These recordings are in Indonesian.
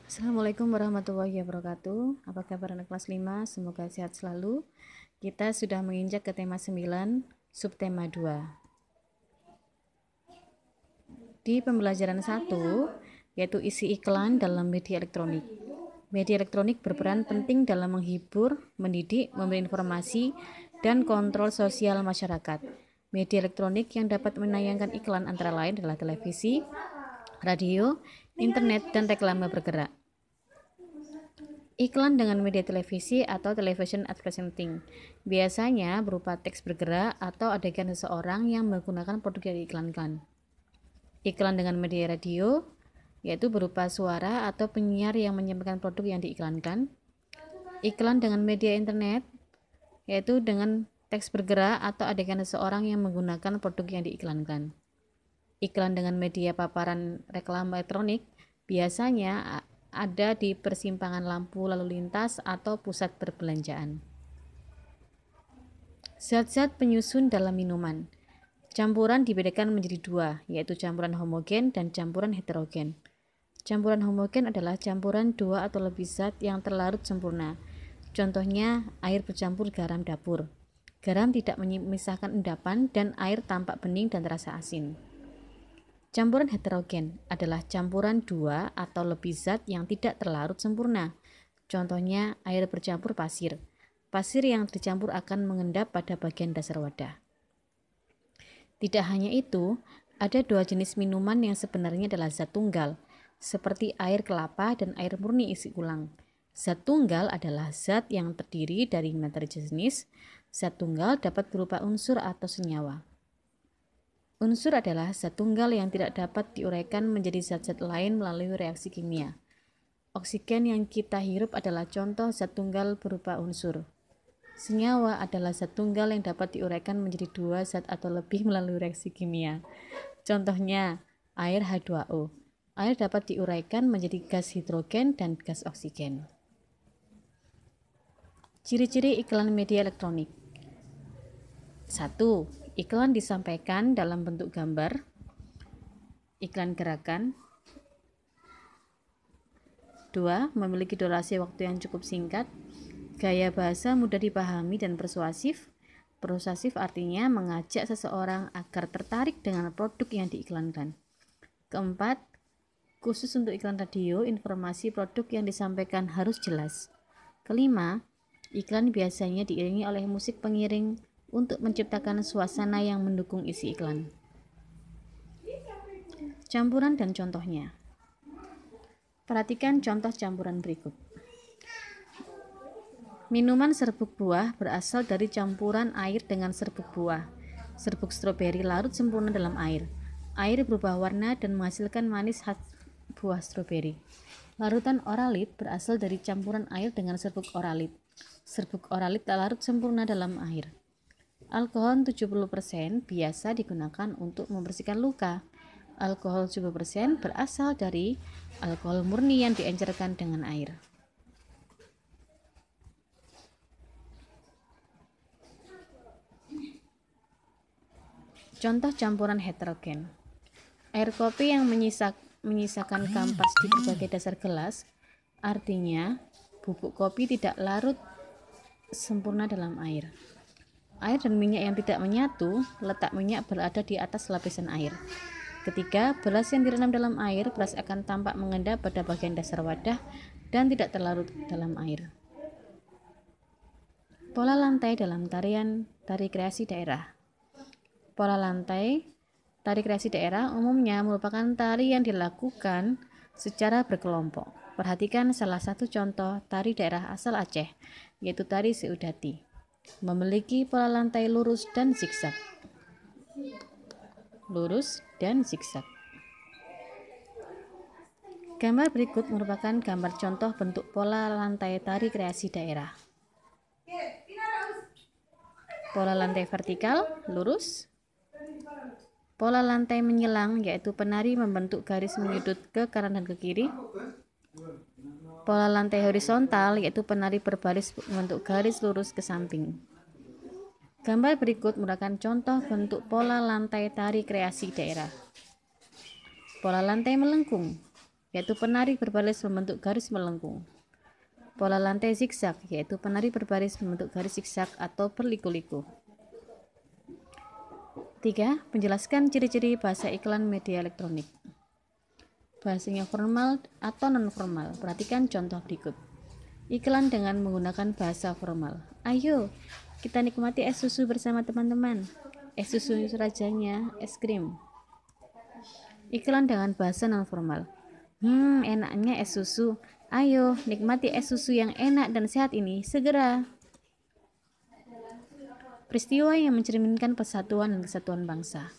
Assalamualaikum warahmatullahi wabarakatuh. Apa kabar anak kelas 5? Semoga sehat selalu. Kita sudah menginjak ke tema 9, subtema 2. Di pembelajaran 1, yaitu isi iklan dalam media elektronik. Media elektronik berperan penting dalam menghibur, mendidik, memberi informasi, dan kontrol sosial masyarakat. Media elektronik yang dapat menayangkan iklan antara lain adalah televisi, radio, internet, dan reklame bergerak. Iklan dengan media televisi atau television advertising biasanya berupa teks bergerak atau adegan seseorang yang menggunakan produk yang diiklankan. Iklan dengan media radio yaitu berupa suara atau penyiar yang menyampaikan produk yang diiklankan. Iklan dengan media internet yaitu dengan teks bergerak atau adegan seseorang yang menggunakan produk yang diiklankan. Iklan dengan media paparan reklame elektronik biasanya ada di persimpangan lampu lalu lintas atau pusat perbelanjaan. Zat-zat penyusun dalam minuman. Campuran dibedakan menjadi dua, yaitu campuran homogen dan campuran heterogen. Campuran homogen adalah campuran dua atau lebih zat yang terlarut sempurna. Contohnya, air bercampur garam dapur. Garam tidak memisahkan endapan dan air tampak bening dan terasa asin. Campuran heterogen adalah campuran dua atau lebih zat yang tidak terlarut sempurna. Contohnya, air bercampur pasir. Pasir yang dicampur akan mengendap pada bagian dasar wadah. Tidak hanya itu, ada dua jenis minuman yang sebenarnya adalah zat tunggal, seperti air kelapa dan air murni isi ulang. Zat tunggal adalah zat yang terdiri dari materi jenis. Zat tunggal dapat berupa unsur atau senyawa. Unsur adalah zat tunggal yang tidak dapat diuraikan menjadi zat-zat lain melalui reaksi kimia. Oksigen yang kita hirup adalah contoh zat tunggal berupa unsur. Senyawa adalah zat tunggal yang dapat diuraikan menjadi dua zat atau lebih melalui reaksi kimia. Contohnya, air H2O. Air dapat diuraikan menjadi gas hidrogen dan gas oksigen. Ciri-ciri iklan media elektronik. 1. Iklan disampaikan dalam bentuk gambar. Iklan gerakan. 2. Memiliki durasi waktu yang cukup singkat. Gaya bahasa mudah dipahami dan persuasif. Persuasif artinya mengajak seseorang agar tertarik dengan produk yang diiklankan. Keempat, khusus untuk iklan radio, informasi produk yang disampaikan harus jelas. Kelima, iklan biasanya diiringi oleh musik pengiring untuk menciptakan suasana yang mendukung isi iklan. Campuran dan contohnya. Perhatikan contoh campuran berikut. Minuman serbuk buah berasal dari campuran air dengan serbuk buah. Serbuk stroberi larut sempurna dalam air. Air berubah warna dan menghasilkan manis khas buah stroberi. Larutan oralit berasal dari campuran air dengan serbuk oralit. Serbuk oralit larut sempurna dalam air. Alkohol 70% biasa digunakan untuk membersihkan luka. Alkohol 70% berasal dari alkohol murni yang diencerkan dengan air. Contoh campuran heterogen. Air kopi yang menyisakan kampas di berbagai dasar gelas, artinya bubuk kopi tidak larut sempurna dalam air. Air dan minyak yang tidak menyatu, letak minyak berada di atas lapisan air. Ketiga, beras yang direndam dalam air, beras akan tampak mengendap pada bagian dasar wadah dan tidak terlarut dalam air. Pola lantai dalam tari kreasi daerah. Pola lantai tari kreasi daerah umumnya merupakan tari yang dilakukan secara berkelompok. Perhatikan salah satu contoh tari daerah asal Aceh, yaitu tari Seudati. Memiliki pola lantai lurus dan zigzag. Lurus dan zigzag. Gambar berikut merupakan gambar contoh bentuk pola lantai tari kreasi daerah. Pola lantai vertikal, lurus. Pola lantai menyelang, yaitu penari membentuk garis menyudut ke kanan dan ke kiri. Pola lantai horizontal, yaitu penari berbaris membentuk garis lurus ke samping. Gambar berikut merupakan contoh bentuk pola lantai tari kreasi daerah. Pola lantai melengkung, yaitu penari berbaris membentuk garis melengkung. Pola lantai zigzag, yaitu penari berbaris membentuk garis zigzag atau berliku-liku. 3. Menjelaskan ciri-ciri bahasa iklan media elektronik. Bahasanya formal atau non-formal. Perhatikan contoh berikut. Iklan dengan menggunakan bahasa formal. Ayo, kita nikmati es susu bersama teman-teman. Es susu rajanya es krim. Iklan dengan bahasa non-formal. Enaknya es susu. Ayo, nikmati es susu yang enak dan sehat ini segera. Peristiwa yang mencerminkan persatuan dan kesatuan bangsa.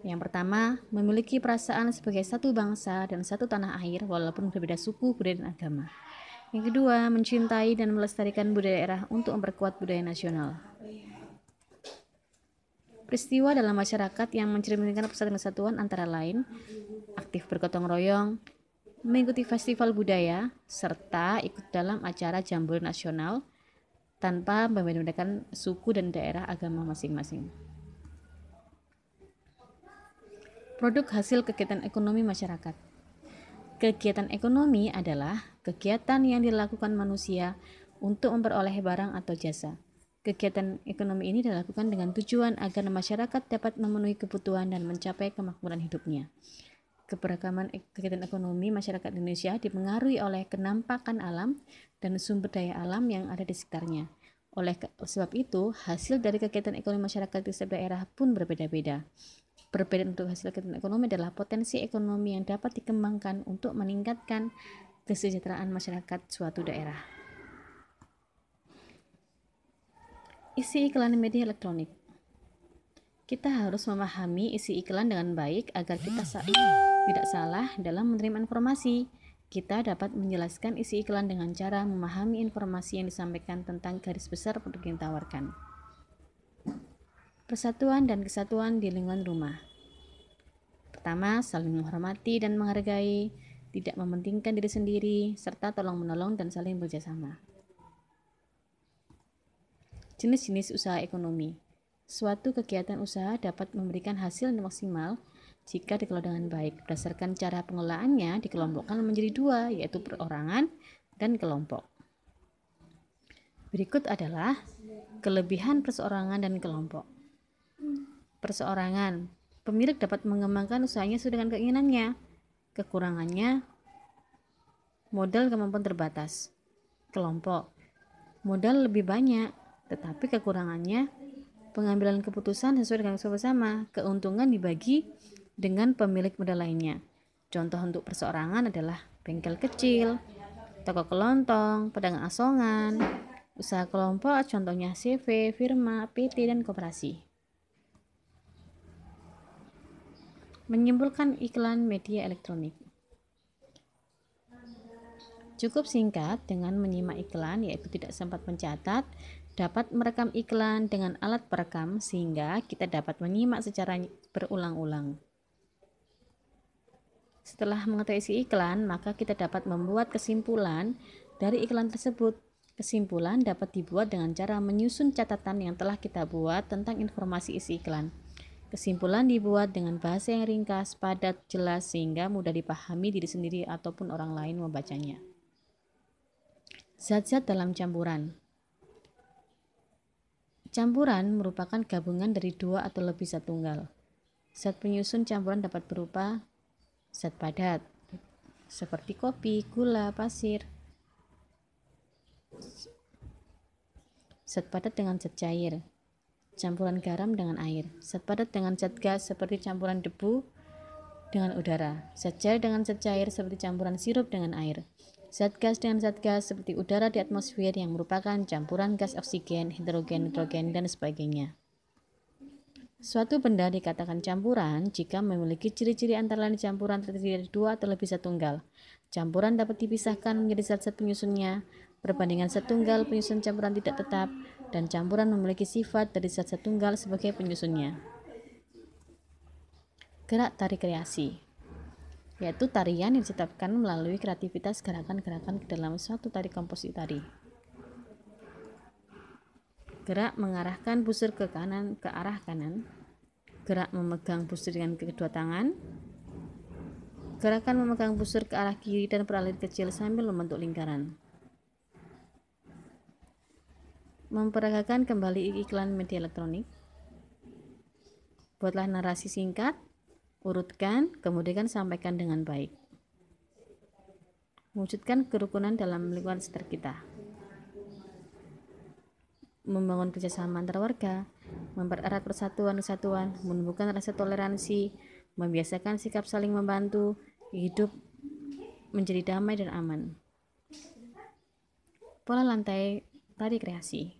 Yang pertama, memiliki perasaan sebagai satu bangsa dan satu tanah air walaupun berbeda suku, budaya, dan agama. Yang kedua, mencintai dan melestarikan budaya daerah untuk memperkuat budaya nasional. Peristiwa dalam masyarakat yang mencerminkan persatuan dan kesatuan antara lain aktif bergotong royong, mengikuti festival budaya, serta ikut dalam acara Jamboree Nasional tanpa membedakan suku dan daerah agama masing-masing. Produk hasil kegiatan ekonomi masyarakat. Kegiatan ekonomi adalah kegiatan yang dilakukan manusia untuk memperoleh barang atau jasa. Kegiatan ekonomi ini dilakukan dengan tujuan agar masyarakat dapat memenuhi kebutuhan dan mencapai kemakmuran hidupnya. Keberagaman kegiatan ekonomi masyarakat Indonesia dipengaruhi oleh kenampakan alam dan sumber daya alam yang ada di sekitarnya. Oleh sebab itu, hasil dari kegiatan ekonomi masyarakat di setiap daerah pun berbeda-beda. Perbedaan untuk hasil kegiatan ekonomi adalah potensi ekonomi yang dapat dikembangkan untuk meningkatkan kesejahteraan masyarakat suatu daerah. Isi iklan media elektronik. Kita harus memahami isi iklan dengan baik agar kita tidak salah dalam menerima informasi. Kita dapat menjelaskan isi iklan dengan cara memahami informasi yang disampaikan tentang garis besar produk yang ditawarkan. Persatuan dan kesatuan di lingkungan rumah. Pertama, saling menghormati dan menghargai, tidak mementingkan diri sendiri, serta tolong-menolong dan saling bekerjasama. Jenis-jenis usaha ekonomi. Suatu kegiatan usaha dapat memberikan hasil yang maksimal jika dikelola dengan baik. Berdasarkan cara pengelolaannya dikelompokkan menjadi dua, yaitu perorangan dan kelompok. Berikut adalah kelebihan perseorangan dan kelompok. Perseorangan, pemilik dapat mengembangkan usahanya sesuai dengan keinginannya. Kekurangannya, modal kemampuan terbatas. Kelompok, modal lebih banyak, tetapi kekurangannya pengambilan keputusan sesuai dengan bersama. Keuntungan dibagi dengan pemilik modal lainnya. Contoh untuk perseorangan adalah bengkel kecil, toko kelontong, pedagang asongan. Usaha kelompok contohnya CV, firma, PT, dan koperasi. Menyimpulkan iklan media elektronik. Cukup singkat dengan menyimak iklan, yaitu tidak sempat mencatat, dapat merekam iklan dengan alat perekam sehingga kita dapat menyimak secara berulang-ulang. Setelah mengetahui isi iklan, maka kita dapat membuat kesimpulan dari iklan tersebut. Kesimpulan dapat dibuat dengan cara menyusun catatan yang telah kita buat tentang informasi isi iklan. Kesimpulan dibuat dengan bahasa yang ringkas, padat, jelas sehingga mudah dipahami diri sendiri ataupun orang lain membacanya. Zat-zat dalam campuran. Campuran merupakan gabungan dari dua atau lebih zat tunggal. Zat penyusun campuran dapat berupa zat padat, seperti kopi, gula, pasir. Zat padat dengan zat cair, campuran garam dengan air. Zat padat dengan zat gas seperti campuran debu dengan udara. Zat cair dengan zat cair seperti campuran sirup dengan air. Zat gas dengan zat gas seperti udara di atmosfer yang merupakan campuran gas oksigen, hidrogen, nitrogen, dan sebagainya. Suatu benda dikatakan campuran jika memiliki ciri-ciri antara lain campuran terdiri dari dua atau lebih zat tunggal. Campuran dapat dipisahkan menjadi zat-zat penyusunnya, perbandingan zat tunggal penyusun campuran tidak tetap, dan campuran memiliki sifat dari zat-zat tunggal sebagai penyusunnya. Gerak tarik kreasi, yaitu tarian yang diciptakan melalui kreativitas gerakan-gerakan ke dalam suatu tari komposisi tari. Gerak mengarahkan busur ke kanan ke arah kanan. Gerak memegang busur dengan kedua tangan. Gerakan memegang busur ke arah kiri dan beralih kecil sambil membentuk lingkaran. Memperagakan kembali iklan media elektronik. Buatlah narasi singkat, urutkan, kemudian sampaikan dengan baik. Mewujudkan kerukunan dalam lingkungan sekitar kita. Membangun kerjasama antar warga, mempererat persatuan kesatuan, menumbuhkan rasa toleransi, membiasakan sikap saling membantu, hidup menjadi damai dan aman. Pola lantai tari kreasi.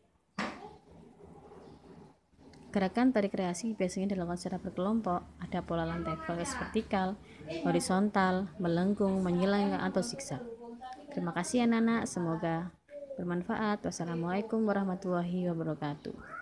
Gerakan tari kreasi biasanya dilakukan secara berkelompok. Ada pola lantai vertikal, horizontal, melengkung, menyilang, atau zigzag. Terima kasih anak-anak, semoga bermanfaat. Wassalamualaikum warahmatullahi wabarakatuh.